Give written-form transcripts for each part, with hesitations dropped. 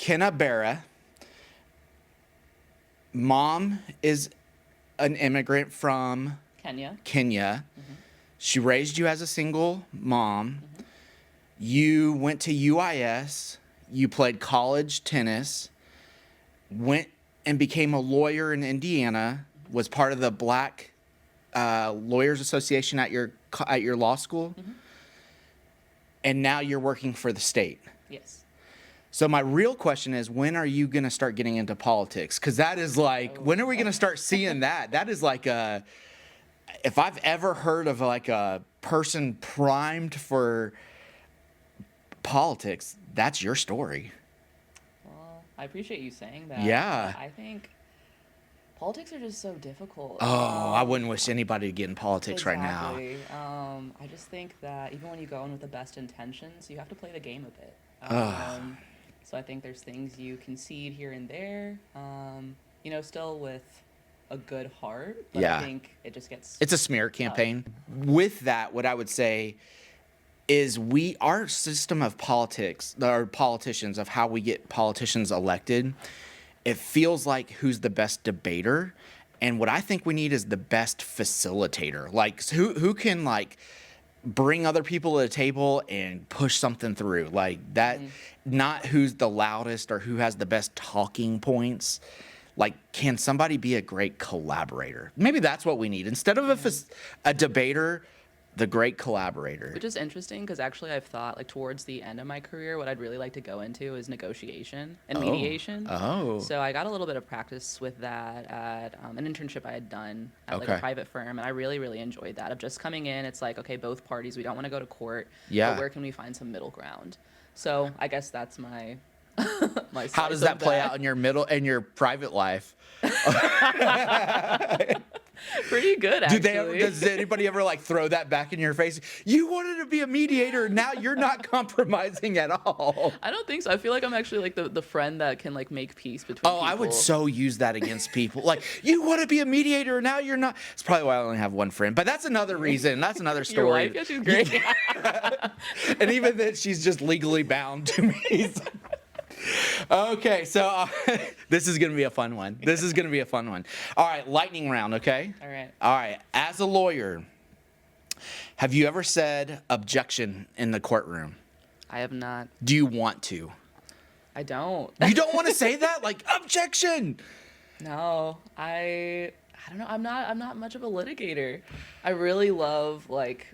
Kena Bera. Mom is an immigrant from Kenya. Mm-hmm. She raised you as a single mom. Mm-hmm. You went to UIS. You played college tennis. Went and became a lawyer in Indiana. Was part of the Black Lawyers Association at your law school. Mm-hmm. And now you're working for the state. Yes. So my real question is, when are you going to start getting into politics? Because that is like, when are we going to start seeing that? That is like if I've ever heard of like a person primed for politics, that's your story. Well, I appreciate you saying that. Yeah. I think politics are just so difficult. Oh, I wouldn't wish anybody to get in politics right now. I just think that even when you go in with the best intentions, you have to play the game a bit. So I think there's things you concede here and there, still with a good heart. But yeah. I think it just gets... It's a smear campaign. With that, what I would say is our system of politics, or politicians, of how we get politicians elected, it feels like who's the best debater. And what I think we need is the best facilitator. Like, who can, like, bring other people to the table and push something through. Like that, not who's the loudest or who has the best talking points. Like, can somebody be a great collaborator? Maybe that's what we need. Instead of a debater, the great collaborator. Which is interesting because actually I've thought, like, towards the end of my career, what I'd really like to go into is negotiation and mediation. Oh. So I got a little bit of practice with that at an internship I had done at like a private firm, and I really, really enjoyed that. Of just coming in, it's like, okay, both parties, we don't want to go to court. Yeah. But where can we find some middle ground? So I guess that's my my How does that play out in your private life? Pretty good, actually. Does anybody ever like throw that back in your face? You wanted to be a mediator, now you're not compromising at all. I don't think so. I feel like I'm actually like the friend that can like make peace between people. I would so use that against people. Like, you want to be a mediator, now you're not. It's probably why I only have one friend, but that's another reason. That's another story. Your wife? Yeah, she's great. And even then, she's just legally bound to me. Okay, so this is going to be a fun one. All right, lightning round, okay? All right. As a lawyer, have you ever said objection in the courtroom? I have not. Do you want to? I don't. You don't want to say that? Like, objection! No, I don't know. I'm not much of a litigator. I really love, like,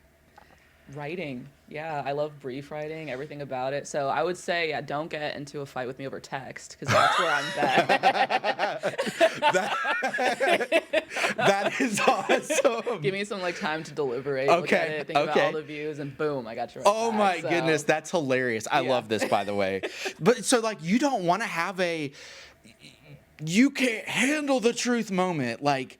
writing. Yeah, I love brief writing, everything about it. So I would say, don't get into a fight with me over text, because that's where I'm bad. That is awesome. Give me some like time to deliberate, look at it, think about all the views, and boom, I got your right back. My goodness, that's hilarious. I love this, by the way. But so like, you don't want to have you can't handle the truth moment, like,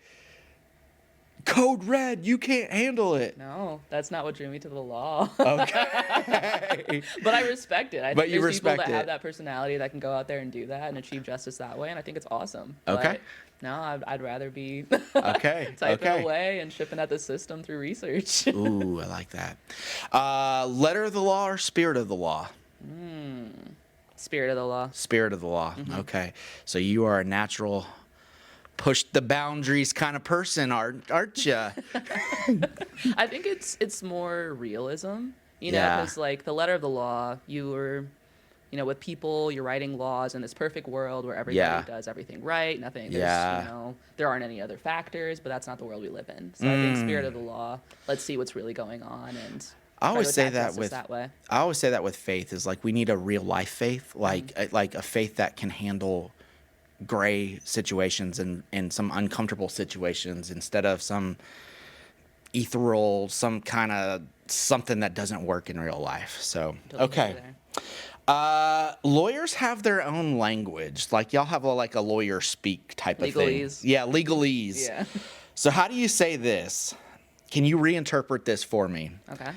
code red, you can't handle it. No, that's not what drew me to the law. Okay. But I respect it. I think there's people that have that personality that can go out there and do that and achieve justice that way, and I think it's awesome. Okay. But no, I'd rather be typing away and shipping at the system through research. Ooh, I like that. Letter of the law or spirit of the law? Spirit of the law. Spirit of the law. Mm-hmm. Okay. So you are a natural push the boundaries kind of person, aren't you? I think it's more realism, because like the letter of the law, you were, with people, you're writing laws in this perfect world where everybody does everything right, nothing, there aren't any other factors, but that's not the world we live in. So I think spirit of the law, let's see what's really going on, and I always say that with faith is like, we need a real life faith, like a faith that can handle gray situations and some uncomfortable situations instead of some ethereal, some kind of something that doesn't work in real life. So, okay. Lawyers have their own language. Like, y'all have a lawyer speak type of thing. Yeah, legalese. Yeah. So how do you say this? Can you reinterpret this for me? Okay.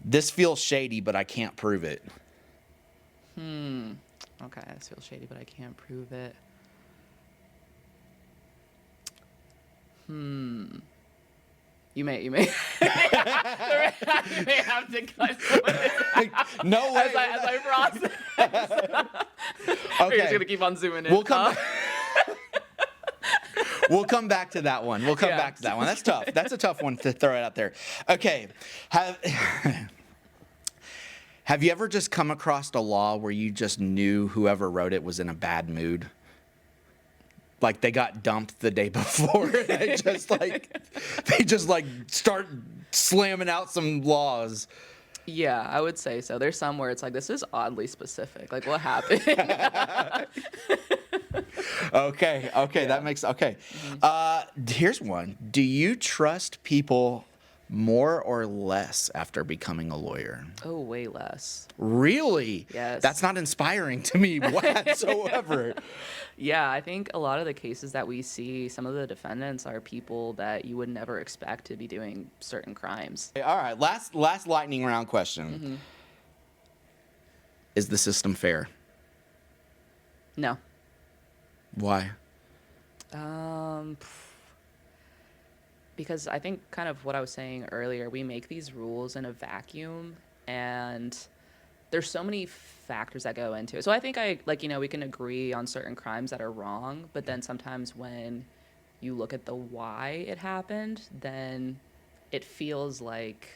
This feels shady, but I can't prove it. Okay, this feels shady, but I can't prove it. You may you may have to cut some of this No way. as I process. Or you're just gonna keep on zooming in. We'll come back. We'll come back to that one. Back to that one. That's tough. That's a tough one to throw it out there. Okay. Have you ever just come across a law where you just knew whoever wrote it was in a bad mood? Like they got dumped the day before. They just start slamming out some laws. Yeah, I would say so. There's some where it's like, this is oddly specific. Like, what happened? Okay, Yeah. that makes okay. Here's one. Do you trust people more or less after becoming a lawyer? Oh, way less. Really? Yes. That's not inspiring to me whatsoever. Yeah, I think a lot of the cases that we see, some of the defendants are people that you would never expect to be doing certain crimes. All right, last lightning round question. Is the system fair? No. Why? Because I think kind of what I was saying earlier, we make these rules in a vacuum, and there's so many factors that go into it. So I think we can agree on certain crimes that are wrong, but then sometimes when you look at the why it happened, then it feels like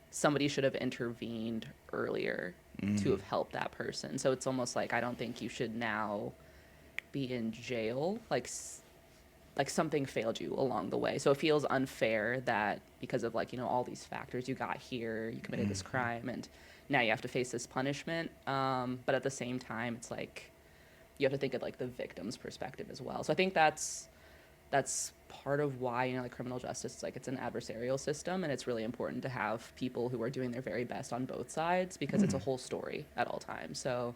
somebody should have intervened earlier to have helped that person. So it's almost like I don't think you should now be in jail, like something failed you along the way. So it feels unfair that because of all these factors, you got here, you committed this crime, and now you have to face this punishment. But at the same time, it's like you have to think of the victim's perspective as well. So I think that's part of why criminal justice it's an adversarial system, and it's really important to have people who are doing their very best on both sides, because it's a whole story at all times. So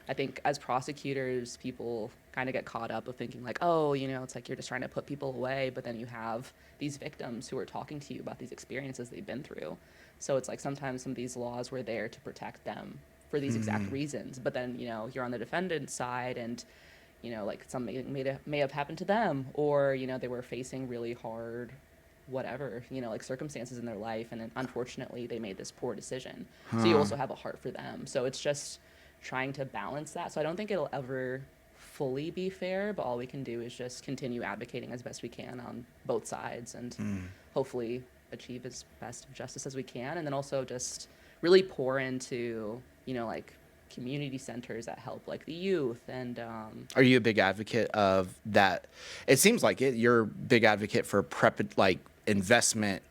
I think as prosecutors, people kind of get caught up of thinking it's like you're just trying to put people away, but then you have these victims who are talking to you about these experiences they've been through. So it's like sometimes some of these laws were there to protect them for these exact reasons, but then you're on the defendant's side, and something may have happened to them, or they were facing really hard whatever circumstances in their life, and then unfortunately they made this poor decision. So you also have a heart for them. So it's just trying to balance that. So I don't think it'll ever fully be fair, but all we can do is just continue advocating as best we can on both sides, and hopefully achieve as best of justice as we can, and then also just really pour into community centers that help the youth. And are you a big advocate of that? It seems like you're a big advocate for investment,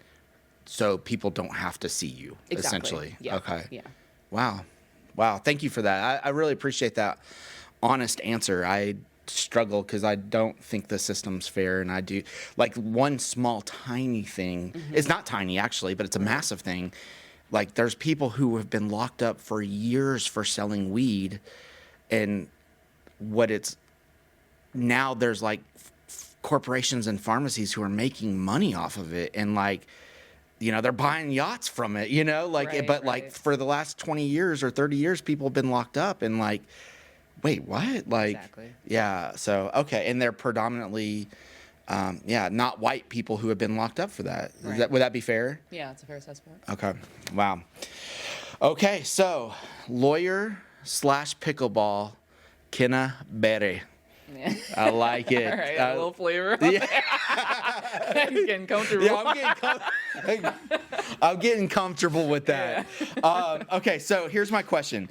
so people don't have to see you. Exactly. Essentially. Yeah. Okay. Yeah. Wow. Thank you for that. I really appreciate that honest answer. I struggle because I don't think the system's fair, and I do one small tiny thing. It's not tiny actually, but it's a massive thing. There's people who have been locked up for years for selling weed, and now there's corporations and pharmacies who are making money off of it, and they're buying yachts from it, Right. For the last 20 years or 30 years, people have been locked up, and wait, what? Exactly. Yeah. So, okay. And they're predominantly, not white people who have been locked up for that. Right. Would that be fair? Yeah, it's a fair assessment. Okay. Wow. Okay. So, lawyer / pickleball, Kena Bera. Yeah. I like it. All right, a little flavor. Yeah. He's getting comfortable. Yeah, I'm getting comfortable with that. Yeah. Okay, so here's my question.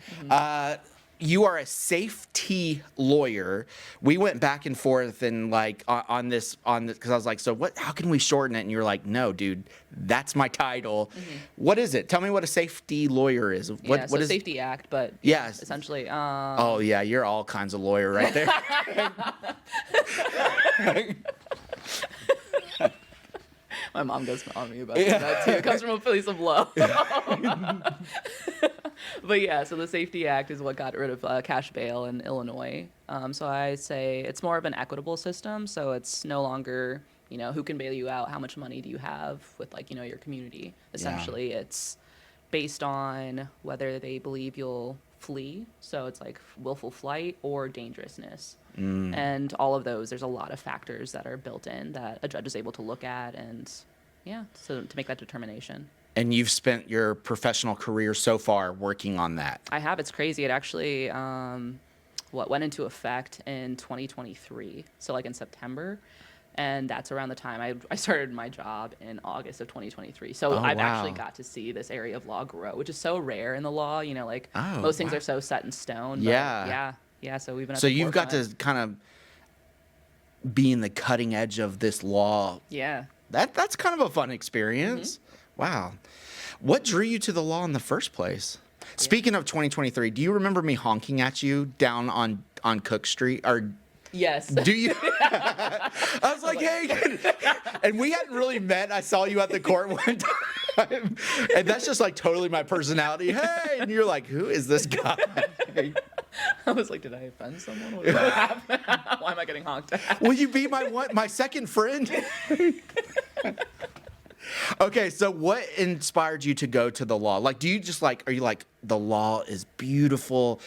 You are a safety lawyer. We went back and forth and on this because I was like, so what? How can we shorten it? And you're like, no, dude, that's my title. What is it? Tell me what a safety lawyer is. What is Safety Act, but yes, essentially. Oh yeah, you're all kinds of lawyer right there. My mom gets on me about that too. It comes from a place of love. But yeah, so the Safety Act is what got rid of cash bail in Illinois. So I say it's more of an equitable system. So it's no longer, who can bail you out? How much money do you have with your community? Essentially, it's based on whether they believe you'll flee. So it's willful flight or dangerousness. And all of those, there's a lot of factors that are built in that a judge is able to look at, and so to make that determination. And you've spent your professional career so far working on that. I have. It's crazy. It actually, went into effect in 2023, so like in September. And that's around the time I started my job in August of 2023. So I've actually got to see this area of law grow, which is so rare in the law. You know, like most things are so set in stone. But yeah. So we've been. So you've got to kind of be in the cutting edge of this law. Yeah. That's kind of a fun experience. Wow. What drew you to the law in the first place? Yeah. Speaking of 2023, do you remember me honking at you down on Cook Street or? Yes. Do you? I was like, hey. And we hadn't really met. I saw you at the court one time. And that's just like totally my personality. Hey. And you're like, who is this guy? I was like, did I offend someone? What happened? Why am I getting honked at? Will you be my second friend? Okay, so what inspired you to go to the law? Like, do you just like, are you like, the law is beautiful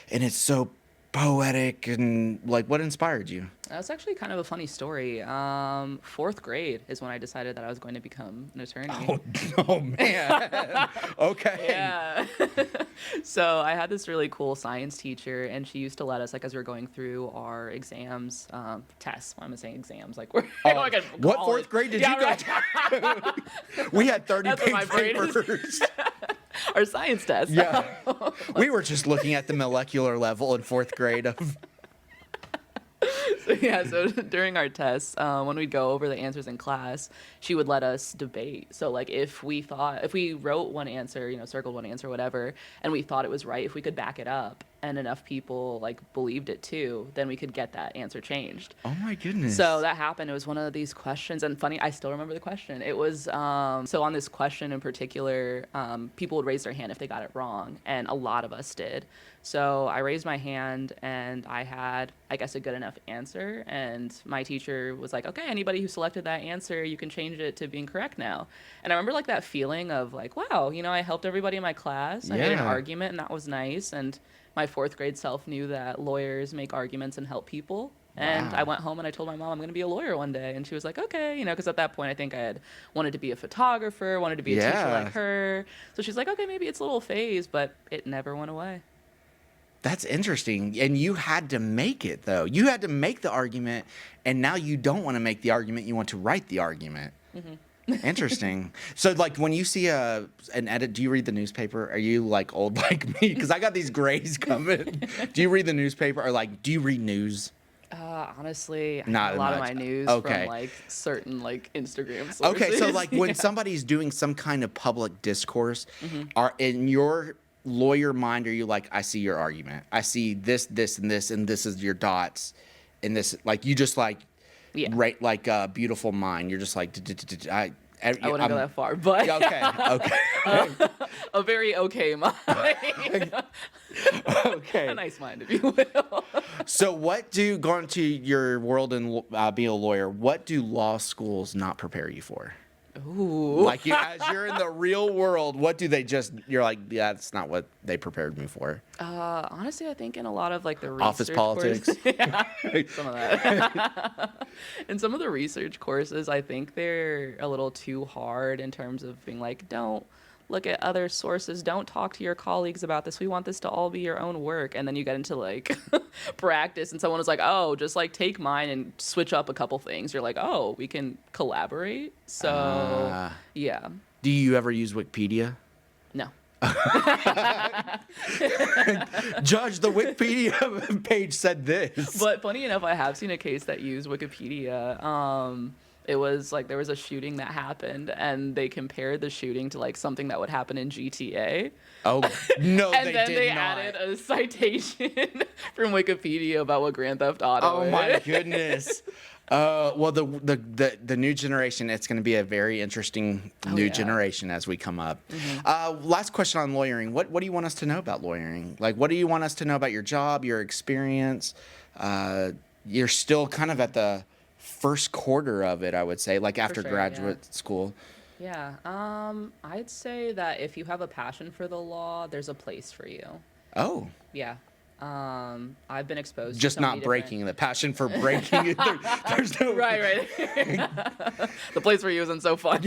and it's so poetic, and like, what inspired you? That's actually kind of a funny story. Fourth grade is when I decided that I was going to become an attorney. Oh man. Okay. Yeah. So I had this really cool science teacher, and she used to let us, like, as we were going through our exams, tests. Why am I saying exams? Like, we're what fourth grade did you go to? We had 30 page papers. Our science test. Yeah. We were just looking at the molecular level in fourth grade of. So during our tests, when we'd go over the answers in class, she would let us debate. So like if we wrote one answer, you know, circled one answer, whatever, and we thought it was right, if we could back it up and enough people like believed it too, then we could get that answer changed. Oh my goodness. So that happened. It was one of these questions, and funny, I still remember the question. It was, so on this question in particular, people would raise their hand if they got it wrong, and a lot of us did. So I raised my hand, and I had, I guess, a good enough answer, and my teacher was like, okay, anybody who selected that answer, you can change it to being correct now. And I remember like that feeling of like, wow, you know, I helped everybody in my class. I made an argument, and that was nice. And my fourth grade self knew that lawyers make arguments and help people. And I went home and I told my mom I'm going to be a lawyer one day. And she was like, okay, you know, because at that point I think I had wanted to be a photographer, wanted to be a teacher like her. So she's like, okay, maybe it's a little phase, but it never went away. That's interesting. And you had to make it, though. You had to make the argument, and now you don't want to make the argument. You want to write the argument. Mm-hmm. Interesting. So, like, when you see an edit, do you read the newspaper? Are you, like, old like me? Because I got these grays coming. Do you read the newspaper? Or, like, do you read news? Honestly, I Not get a lot much. of my news from, like, certain, like, Instagram sources. Okay, so, like, when somebody's doing some kind of public discourse, are in your lawyer mind, are you like, I see your argument, I see this, this, and this, and this is your dots, and this, like, you just like, right, like a beautiful mind. You're just like, I wouldn't go that far, but okay. A very okay mind. Okay. A nice mind, if you will. So going to your world and being a lawyer, what do law schools not prepare you for? Ooh. Like, as you're in the real world, what do they you're like, yeah, that's not what they prepared me for. Honestly, I think in a lot of like the research office politics. Some of that. In some of the research courses, I think they're a little too hard in terms of being like, don't look at other sources, don't talk to your colleagues about this, we want this to all be your own work. And then you get into like practice, and someone is like, oh, just like take mine and switch up a couple things. You're like, oh, we can collaborate. So yeah. Do you ever use Wikipedia? No. Judge, the Wikipedia page said this. But funny enough, I have seen a case that used Wikipedia. It was like there was a shooting that happened, and they compared the shooting to like something that would happen in GTA. Oh no, and they then did they not. added a citation from Wikipedia about what Grand Theft Auto is. Oh my goodness. Well, the new generation, it's going to be a very interesting new generation as we come up. Mm-hmm. Last question on lawyering. What do you want us to know about lawyering? Like, what do you want us to know about your job, your experience? You're still kind of at the first quarter of it, I would say, like after graduate school. Yeah. I'd say that if you have a passion for the law, there's a place for you. Oh. Yeah. I've been exposed just to not breaking the passion for breaking. There's no right. The place for you isn't so fun.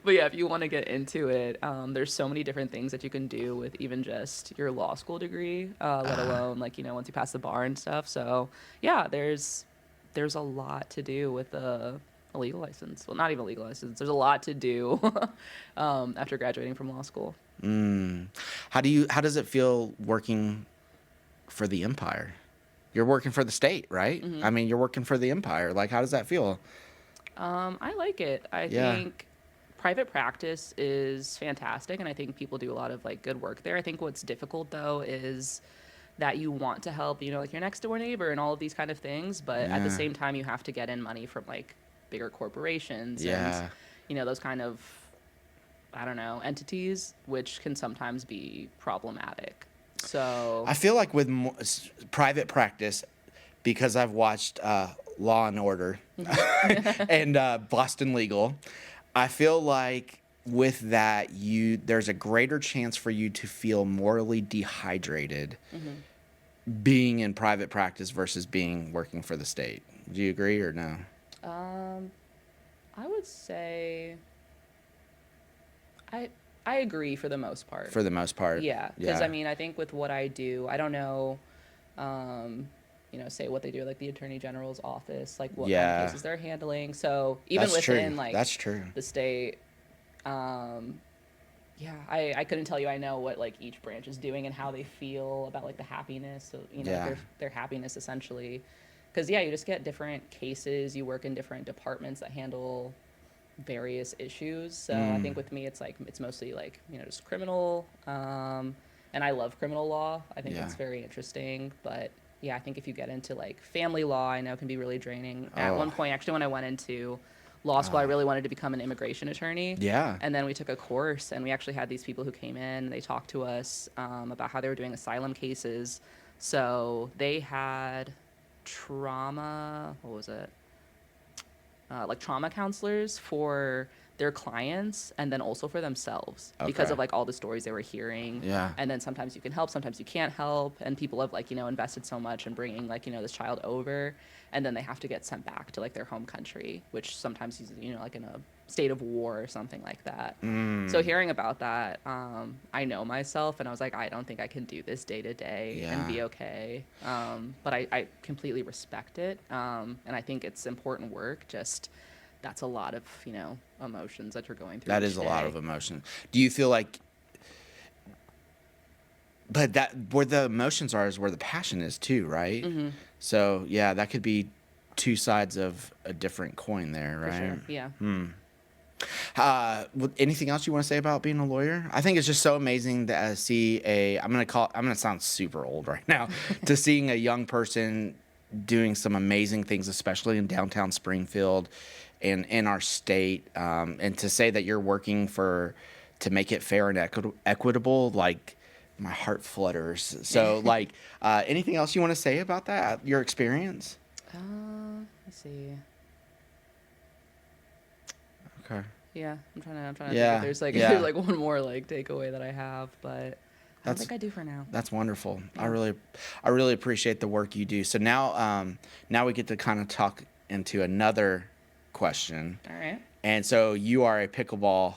But yeah, if you want to get into it, there's so many different things that you can do with even just your law school degree, let alone like, once you pass the bar and stuff. So yeah, there's a lot to do with a legal license. Well, not even a legal license. There's a lot to do after graduating from law school. How does it feel working for the empire? You're working for the state, right? Mm-hmm. I mean, you're working for the empire. Like, how does that feel? I like it. I think private practice is fantastic, and I think people do a lot of like good work there. I think what's difficult though is that you want to help, like your next door neighbor and all of these kind of things, but at the same time you have to get in money from like bigger corporations and those kind of, I don't know, entities, which can sometimes be problematic. So I feel like with private practice, because I've watched Law and Order and Boston Legal, I feel like with that there's a greater chance for you to feel morally dehydrated being in private practice versus working for the state. Do you agree or no? I would say I agree for the most part. For the most part. Yeah, because I mean, I think with what I do, I don't know, say what they do, like the Attorney General's office, like what kind of cases they're handling. So even within like that's true. The state, I couldn't tell you I know what like each branch is doing and how they feel about like the happiness, their happiness essentially. Because you just get different cases. You work in different departments that handle various issues. So I think with me, it's mostly like just criminal. And I love criminal law. I think it's very interesting. But I think if you get into like family law, I know can be really draining. At one point, actually, when I went into law school, I really wanted to become an immigration attorney. Yeah. And then we took a course, and we actually had these people who came in. And they talked to us about how they were doing asylum cases. So they had trauma. What was it? Like trauma counselors for their clients and then also for themselves because of like all the stories they were hearing. Yeah. And then sometimes you can help, sometimes you can't help. And people have like, invested so much in bringing like, this child over, and then they have to get sent back to like their home country, which sometimes is, like in a state of war or something like that. So hearing about that, I know myself and I was like, I don't think I can do this day to day and be okay. But I completely respect it. And I think it's important work. Just that's a lot of, emotions that you're going through. That is a lot of emotion. Do you feel like, but that where the emotions are is where the passion is too, right? Mm-hmm. So that could be two sides of a different coin there, right? For sure. Yeah. Anything else you want to say about being a lawyer? I think it's just so amazing to see I'm going to sound super old right now, to seeing a young person doing some amazing things, especially in downtown Springfield and in our state, and to say that you're working to make it fair and equitable, like my heart flutters. So like, anything else you want to say about that, your experience? Let's see. Okay. Yeah, I'm trying to think if there's like there's like one more like takeaway that I have, but I don't think I do for now. That's wonderful. Yeah. I really appreciate the work you do. So now we get to kind of talk into another question. All right. And so you are a pickleball.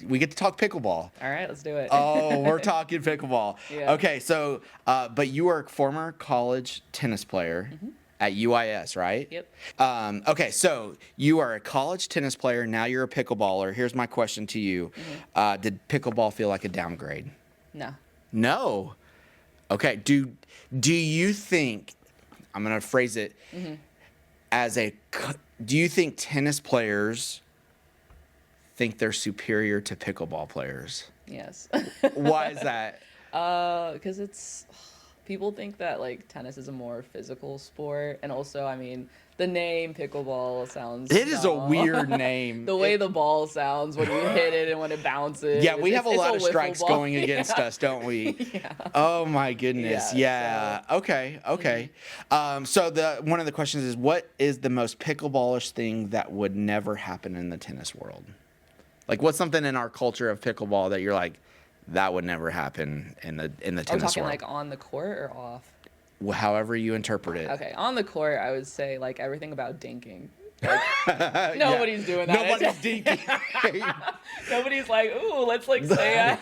We get to talk pickleball. All right, let's do it. Oh, we're talking pickleball. Yeah. Okay, so but you are a former college tennis player. Mm-hmm. At UIS, right? Yep. Okay, so you are a college tennis player. Now you're a pickleballer. Here's my question to you. Mm-hmm. Did pickleball feel like a downgrade? No. No? Okay, do you think, I'm going to phrase it as do you think tennis players think they're superior to pickleball players? Yes. Why is that? Because people think that like tennis is a more physical sport, and also, I mean, the name pickleball sounds. It is a weird name. The way the ball sounds when you hit it and when it bounces. Yeah, we have a lot of strikes going against us, don't we? Yeah. Oh my goodness. Yeah. So. Okay. So one of the questions is, what is the most pickleballish thing that would never happen in the tennis world? Like, what's something in our culture of pickleball that you're like, that would never happen in the tennis world? Are we talking like on the court or off? However you interpret it. Okay, on the court, I would say like everything about dinking. Like, nobody's doing that. Nobody's dinking. Nobody's like, ooh, let's like stay at.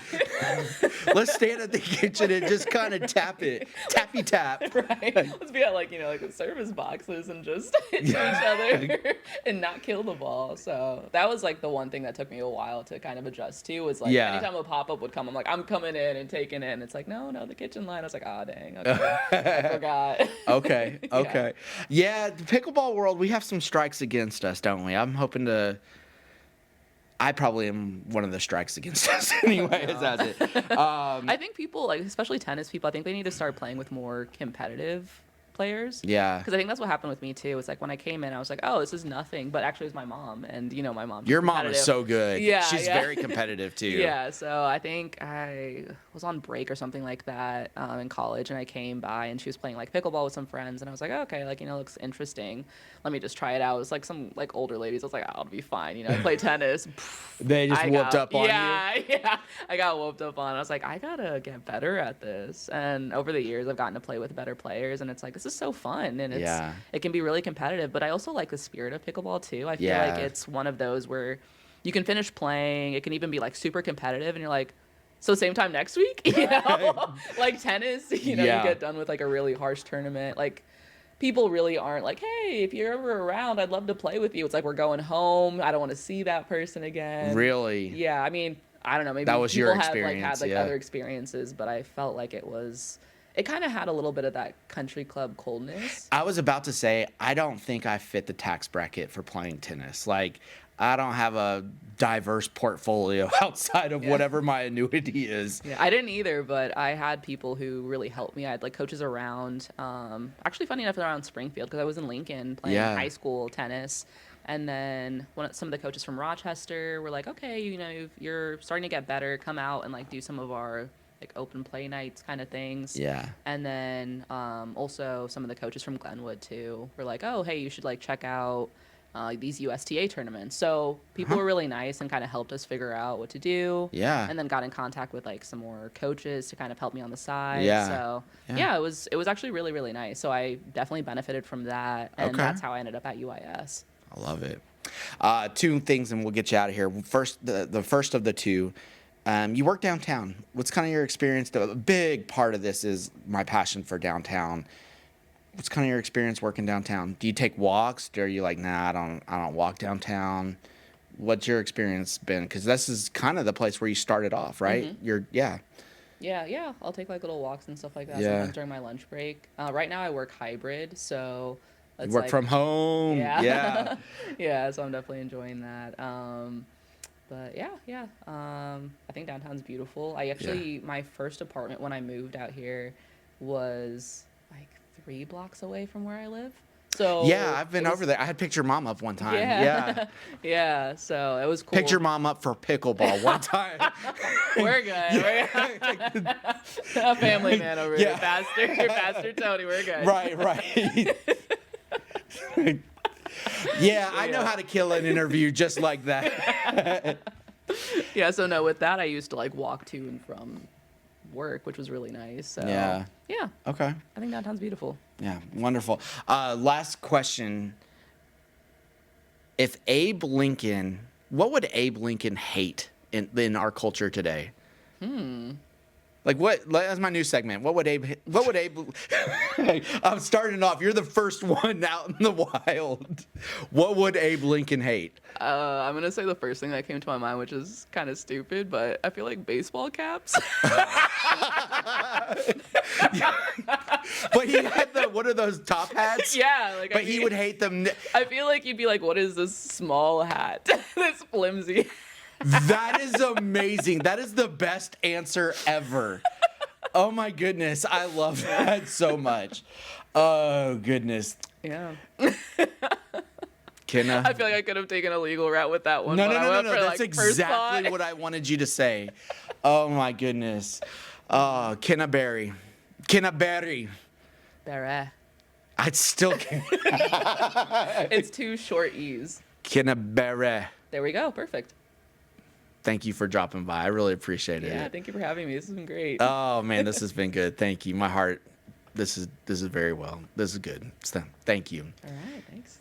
Let's stand at the kitchen and just kind of tap it. Tappy tap. Right. Let's be at like, like the service boxes and just hit each other and not kill the ball. So that was like the one thing that took me a while to kind of adjust to was like anytime a pop-up would come, I'm like, I'm coming in and taking it. And it's like, no, the kitchen line. I was like, oh, dang. Okay. I forgot. Okay. Yeah, the pickleball world, we have some strikes against us, don't we? I'm hoping to... I probably am one of the strikes against us anyway. That's it. I think people, like especially tennis people, I think they need to start playing with more competitive players. Yeah. Because I think that's what happened with me too. It's like when I came in, I was like, oh, this is nothing. But actually, it was my mom, and my mom. Your mom is so good. Yeah, she's very competitive too. Yeah. So I think I was on break or something like that in college, and I came by, and she was playing like pickleball with some friends, and I was like, oh, okay, like looks interesting. Let me just try it out. It was like some like older ladies. I was like, oh, I'll be fine. I play tennis. They just whooped up on you. Yeah. I got whooped up on. I was like, I gotta get better at this. And over the years, I've gotten to play with better players, and it's like this is so fun, and it can be really competitive. But I also like the spirit of pickleball too. I feel like it's one of those where you can finish playing. It can even be like super competitive, and you're like, so same time next week, like tennis. You get done with like a really harsh tournament, like. People really aren't like, hey, if you're ever around, I'd love to play with you. It's like we're going home. I don't want to see that person again. Really? Yeah. I mean, I don't know. Maybe that was your experience. Had other experiences, but I felt like it kind of had a little bit of that country club coldness. I was about to say, I don't think I fit the tax bracket for playing tennis. Like, I don't have a diverse portfolio outside of whatever my annuity is. Yeah, I didn't either, but I had people who really helped me. I had like coaches around, actually funny enough, around Springfield because I was in Lincoln playing high school tennis. And then some of the coaches from Rochester were like, okay, you're starting to get better. Come out and like do some of our like open play nights kind of things. Yeah. And then also some of the coaches from Glenwood too were like, oh, hey, you should like check out these USTA tournaments. So people were really nice and kind of helped us figure out what to do. Yeah. And then got in contact with like some more coaches to kind of help me on the side. Yeah. So it was actually really, really nice. So I definitely benefited from that. And that's how I ended up at UIS. I love it. Two things and we'll get you out of here. First, the first of the two, you work downtown. What's kind of your experience? A big part of this is my passion for downtown. What's kind of your experience working downtown? Do you take walks? Or are you like, nah, I don't walk downtown? What's your experience been? Because this is kind of the place where you started off, right? Mm-hmm. Yeah. I'll take like little walks and stuff like that sometimes during my lunch break. Right now I work hybrid, so you work from home. Yeah. Yeah. So I'm definitely enjoying that. But I think downtown's beautiful. I actually my first apartment when I moved out here was like 3 blocks away from where I live. So I've been over there. I had picked your mom up one time. Yeah. So it was cool. Picked your mom up for pickleball one time. We're good. A family man over here. Pastor Tony. We're good. Right. I know how to kill an interview just like that. So no, with that I used to like walk to and from work, which was really nice. So yeah. Okay. I think downtown's beautiful. Yeah, wonderful. Last question. If Abe Lincoln, what would Abe Lincoln hate in our culture today? Like what? That's my new segment. What would Abe? I'm starting off. You're the first one out in the wild. What would Abe Lincoln hate? I'm gonna say the first thing that came to my mind, which is kind of stupid, but I feel like baseball caps. But he had what are those top hats? Yeah, but he would hate them. I feel like you'd be like, "What is this small hat? This flimsy." That is amazing. That is the best answer ever. Oh my goodness. I love that so much. Oh goodness. Yeah. Kena. I feel like I could have taken a legal route with that one. No. That's exactly what I wanted you to say. Oh my goodness. Kena Bera. Kena Bera. Bere. I still can't. It's 2 short E's. Kena Bera. There we go. Perfect. Thank you for dropping by. I really appreciate it. Yeah, thank you for having me. This has been great. Oh man, this has been good. Thank you. My heart. This is very well. This is good. So, thank you. All right. Thanks.